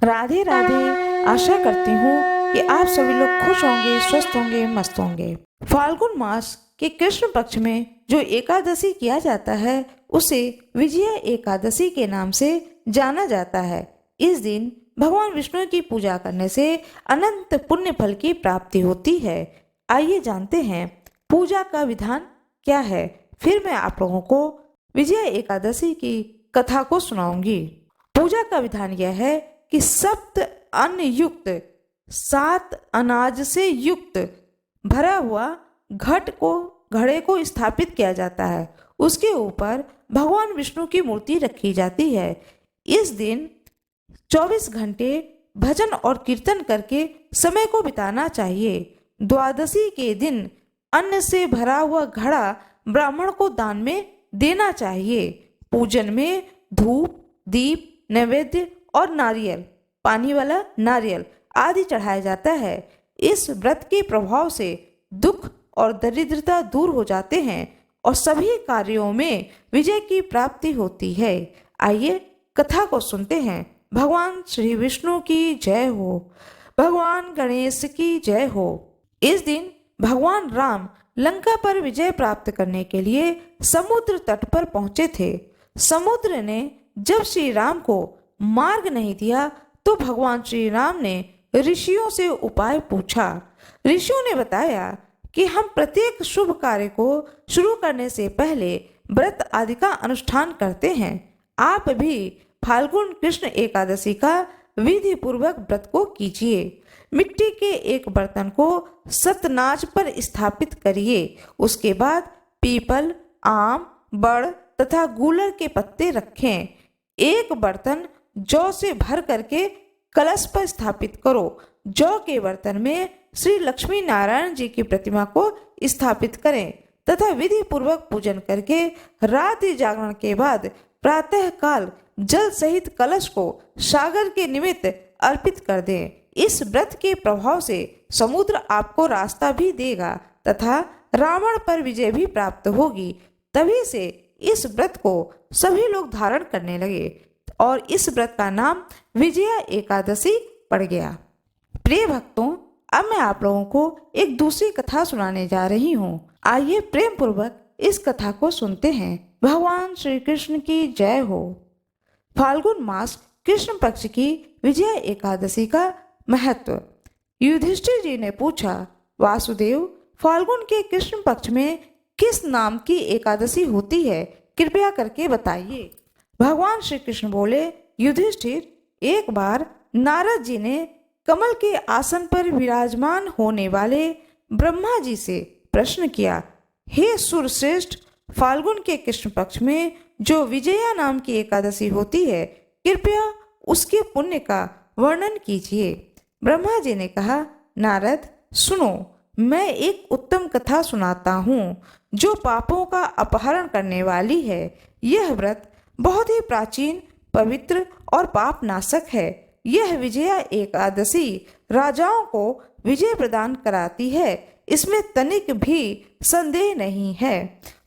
राधे राधे। आशा करती हूँ कि आप सभी लोग खुश होंगे, स्वस्थ होंगे, मस्त होंगे। फाल्गुन मास के कृष्ण पक्ष में जो एकादशी किया जाता है उसे विजया एकादशी के नाम से जाना जाता है। इस दिन भगवान विष्णु की पूजा करने से अनंत पुण्य फल की प्राप्ति होती है। आइए जानते हैं पूजा का विधान क्या है। फिर मैं आप लोगों को विजया एकादशी की कथा को सुनाऊंगी। पूजा का विधान यह है कि सप्त अन्न युक्त 7 अनाज से युक्त भरा हुआ घड़े को स्थापित किया जाता है। उसके ऊपर भगवान विष्णु की मूर्ति रखी जाती है। इस दिन 24 घंटे भजन और कीर्तन करके समय को बिताना चाहिए। द्वादशी के दिन अन्न से भरा हुआ घड़ा ब्राह्मण को दान में देना चाहिए। पूजन में धूप, दीप, नैवेद्य और नारियल, पानी वाला नारियल आदि चढ़ाया जाता है। इस व्रत के प्रभाव से दुख और दरिद्रता दूर हो जाते हैं और सभी कार्यों में विजय की प्राप्ति होती है। आइए कथा को सुनते हैं। भगवान श्री विष्णु की जय हो, भगवान गणेश की जय हो। इस दिन भगवान राम लंका पर विजय प्राप्त करने के लिए समुद्र तट पर पहुंचे थे। समुद्र ने जब श्री राम को मार्ग नहीं दिया तो भगवान श्री राम ने ऋषियों से उपाय पूछा। ऋषियों ने बताया कि हम प्रत्येक शुभ कार्य को शुरू करने से पहले व्रत आदि का अनुष्ठान करते हैं। आप भी फाल्गुन कृष्ण एकादशी का विधि पूर्वक व्रत को कीजिए। मिट्टी के एक बर्तन को सतनाज पर स्थापित करिए। उसके बाद पीपल, आम, बड़ तथा गूलर के पत्ते रखें। एक बर्तन जौ से भर करके कलश पर स्थापित करो। जौ के बर्तन में श्री लक्ष्मी नारायण जी की प्रतिमा को स्थापित करें तथा विधि पूर्वक पूजन करके रात्रि जागरण के बाद प्रातः काल जल सहित कलश को सागर के निमित्त अर्पित कर दें। इस व्रत के प्रभाव से समुद्र आपको रास्ता भी देगा तथा रावण पर विजय भी प्राप्त होगी। तभी से इस व्रत को सभी लोग धारण करने लगे और इस व्रत का नाम विजया एकादशी पड़ गया। प्रिय भक्तों, अब मैं आप लोगों को एक दूसरी कथा सुनाने जा रही हूँ। आइए प्रेम पूर्वक इस कथा को सुनते हैं। भगवान श्री कृष्ण की जय हो। फाल्गुन मास कृष्ण पक्ष की विजया एकादशी का महत्व। युधिष्ठिर जी ने पूछा, वासुदेव, फाल्गुन के कृष्ण पक्ष में किस नाम की एकादशी होती है, कृपया करके बताइए। भगवान श्री कृष्ण बोले, युधिष्ठिर, एक बार नारद जी ने कमल के आसन पर विराजमान होने वाले ब्रह्मा जी से प्रश्न किया, हे सुरश्रेष्ठ, फाल्गुन के कृष्ण पक्ष में जो विजया नाम की एकादशी होती है, कृपया उसके पुण्य का वर्णन कीजिए। ब्रह्मा जी ने कहा, नारद, सुनो, मैं एक उत्तम कथा सुनाता हूँ जो पापों का अपहरण करने वाली है। यह व्रत बहुत ही प्राचीन, पवित्र और पाप नाशक है। यह विजया एकादशी राजाओं को विजय प्रदान कराती है, इसमें तनिक भी संदेह नहीं है।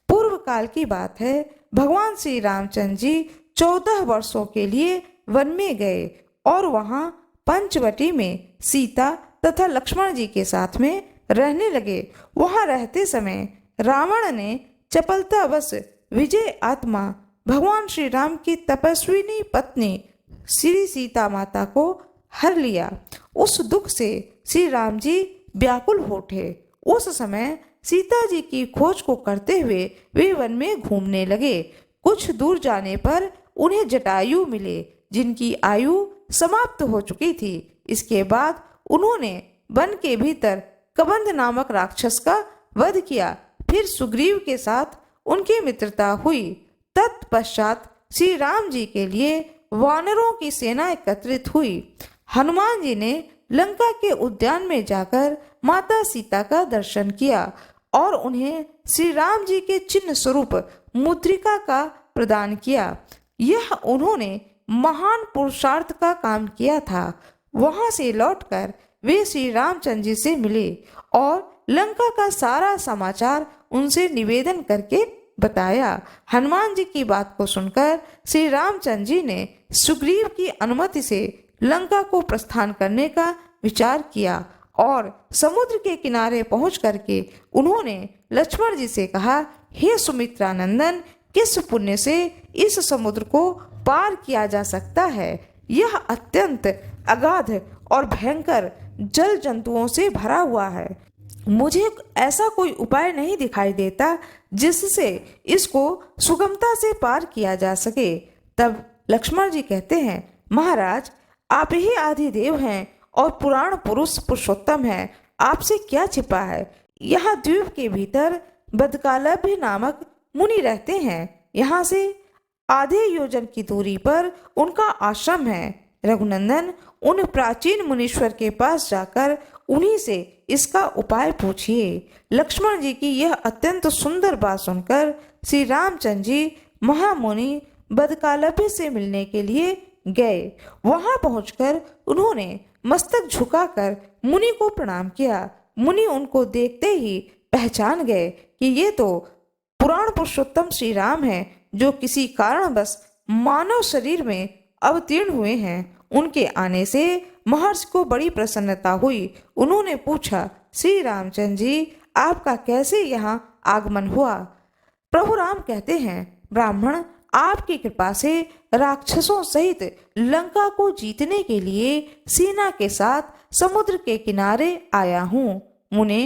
पूर्व काल की बात है, भगवान श्री रामचंद्र जी 14 वर्षों के लिए वन में गए और वहां पंचवटी में सीता तथा लक्ष्मण जी के साथ में रहने लगे। वहां रहते समय रावण ने चपलतावश विजय आत्मा भगवान श्री राम की तपस्विनी पत्नी श्री सीता माता को हर लिया। उस दुख से श्री राम जी व्याकुल हो उठे। उस समय सीता जी की खोज को करते हुए वे वन में घूमने लगे। कुछ दूर जाने पर उन्हें जटायु मिले, जिनकी आयु समाप्त हो चुकी थी। इसके बाद उन्होंने वन के भीतर कबंध नामक राक्षस का वध किया। फिर सुग्रीव के साथ उनकी मित्रता हुई। तत्पश्चात श्री राम जी के लिए वानरों की सेना एकत्रित हुई। हनुमान जी ने लंका के उद्यान में जाकर माता सीता का दर्शन किया और उन्हें श्री राम जी के चिन्ह स्वरूप मुद्रिका का प्रदान किया। यह उन्होंने महान पुरुषार्थ का काम किया था। वहां से लौटकर वे श्री रामचंद्र जी से मिले और लंका का सारा समाचार उनसे निवेदन करके बताया। हनुमान जी की बात को सुनकर श्री रामचंद्र जी ने सुग्रीव की अनुमति से लंका को प्रस्थान करने का विचार किया और समुद्र के किनारे पहुंच करके उन्होंने लक्ष्मण जी से कहा, हे सुमित्रा नंदन, किस पुण्य से इस समुद्र को पार किया जा सकता है? यह अत्यंत अगाध और भयंकर जल जंतुओं से भरा हुआ है। मुझे ऐसा कोई उपाय नहीं दिखाई देता जिससे इसको सुगमता से पार किया जा सके। तब लक्ष्मण जी कहते हैं, महाराज, आप ही आदिदेव हैं और पुराण पुरुष पुरुषोत्तम हैं, आपसे क्या छिपा है? यहाँ द्वीप के भीतर बदकालभ्य नामक मुनि रहते हैं। यहाँ से आधे योजन की दूरी पर उनका आश्रम है। रघुनंदन, उन प्राचीन मुनीश्वर के पास जाकर उन्हीं से इसका उपाय पूछिए। लक्ष्मण जी की यह अत्यंत सुंदर बात सुनकर श्री रामचंद्र जी महामुनि बदकालभ्य से मिलने के लिए गए। वहां पहुंचकर उन्होंने मस्तक झुकाकर मुनि को प्रणाम किया। मुनि उनको देखते ही पहचान गए कि ये तो पुराण पुरुषोत्तम श्री राम हैं, जो किसी कारणवश मानव शरीर में अवतीर्ण हुए हैं। उनके आने से महर्षि को बड़ी प्रसन्नता हुई। उन्होंने पूछा, श्री रामचंद्र जी, आपका कैसे यहाँ आगमन हुआ? प्रभु राम कहते हैं, ब्राह्मण, आपकी कृपा से राक्षसों सहित लंका को जीतने के लिए सेना के साथ समुद्र के किनारे आया हूँ। मुने,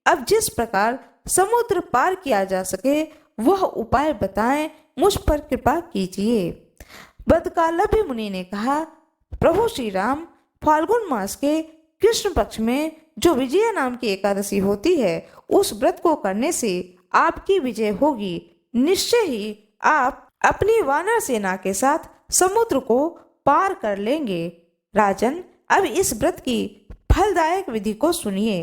अब जिस प्रकार समुद्र पार किया जा सके वह उपाय बताएं, मुझ पर कृपा कीजिए। बदकालभ्य मुनि ने कहा, प्रभु श्री राम, फाल्गुन मास के कृष्ण पक्ष में जो विजया नाम की एकादशी होती है, उस व्रत को करने से आपकी विजय होगी। निश्चय ही आप अपनी वानर सेना के साथ समुद्र को पार कर लेंगे। राजन, अब इस व्रत की फलदायक विधि को सुनिए।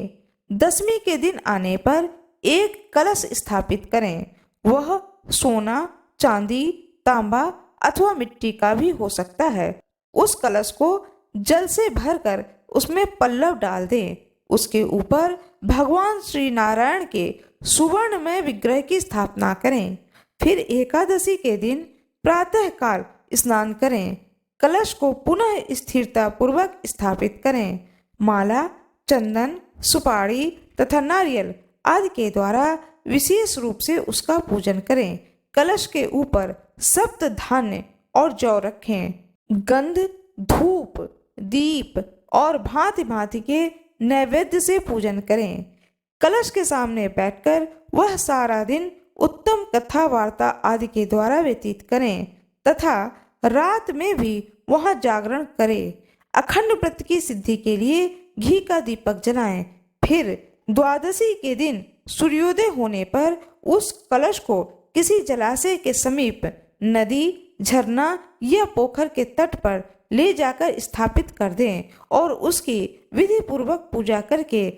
दशमी के दिन आने पर एक कलश स्थापित करें। वह सोना, चांदी, तांबा अथवा मिट्टी का भी हो सकता है। उस कलश को जल से भरकर उसमें पल्लव डाल दें। उसके ऊपर भगवान श्री नारायण के सुवर्ण में विग्रह की स्थापना करें। फिर एकादशी के दिन प्रातः काल स्नान करें। कलश को पुनः स्थिरता पूर्वक स्थापित करें। माला, चंदन, सुपारी तथा नारियल आदि के द्वारा विशेष रूप से उसका पूजन करें। कलश के ऊपर सप्त धान्य और जौ रखें। गंध, धूप, दीप और भांति भांति के नैवेद्य से पूजन करें। कलश के सामने बैठकर वह सारा दिन उत्तम कथा वार्ता आदि के द्वारा व्यतीत करें तथा रात में भी वहां जागरण करें। अखंड व्रत की सिद्धि के लिए घी का दीपक जलाएं। फिर द्वादशी के दिन सूर्योदय होने पर उस कलश को किसी जलाशय के समीप, नदी, झरना या पोखर के तट पर ले जाकर स्थापित कर दें और उसकी विधि पूर्वक पूजा करके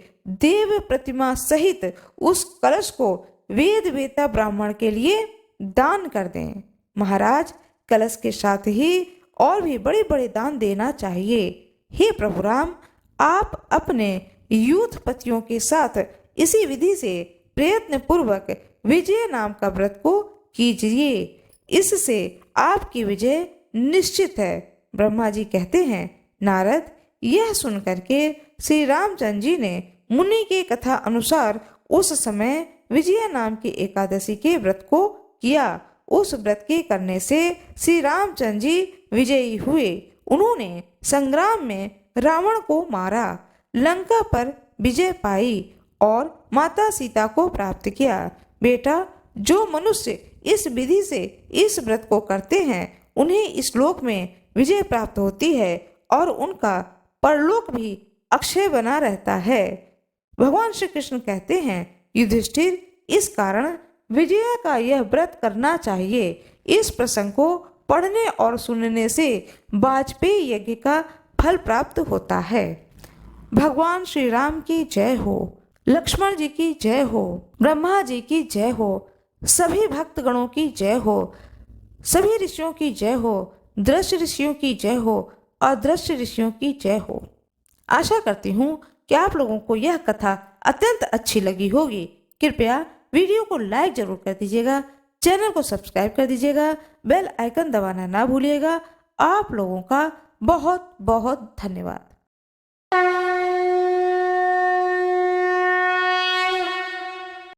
देव प्रतिमा सहित उस कलश को वेद वेता ब्राह्मण के लिए दान कर दें। महाराज, कलश के साथ ही और भी बड़े बड़े दान देना चाहिए। हे प्रभु राम, आप अपने यूथपतियों के साथ इसी विधि से प्रयत्न पूर्वक विजय नाम का व्रत को कीजिए। इससे आपकी विजय निश्चित है। ब्रह्मा जी कहते हैं, नारद, यह सुनकर के श्री रामचंद्र जी ने मुनि के कथा अनुसार उस समय विजया नाम की एकादशी के व्रत को किया। उस व्रत के करने से श्री रामचंद्र जी विजयी हुए। उन्होंने संग्राम में रावण को मारा, लंका पर विजय पाई और माता सीता को प्राप्त किया। बेटा, जो मनुष्य इस विधि से इस व्रत को करते हैं उन्हें इस लोक में विजय प्राप्त होती है और उनका परलोक भी अक्षय बना रहता है। भगवान श्री कृष्ण कहते हैं, युधिष्ठिर, इस कारण विजया का यह व्रत करना चाहिए। इस प्रसंग को पढ़ने और सुनने से वाजपेयी यज्ञ का फल प्राप्त होता है। भगवान श्री राम की जय हो, लक्ष्मण जी की जय हो, ब्रह्मा जी की जय हो, सभी भक्तगणों की जय हो, सभी ऋषियों की जय हो, दृश्य ऋषियों की जय हो, अदृश्य ऋषियों की जय हो। आशा करती हूँ कि आप लोगों को यह कथा अत्यंत अच्छी लगी होगी। कृपया वीडियो को लाइक जरूर कर दीजिएगा, चैनल को सब्सक्राइब कर दीजिएगा, बेल आइकन दबाना ना भूलिएगा। आप लोगों का बहुत बहुत धन्यवाद।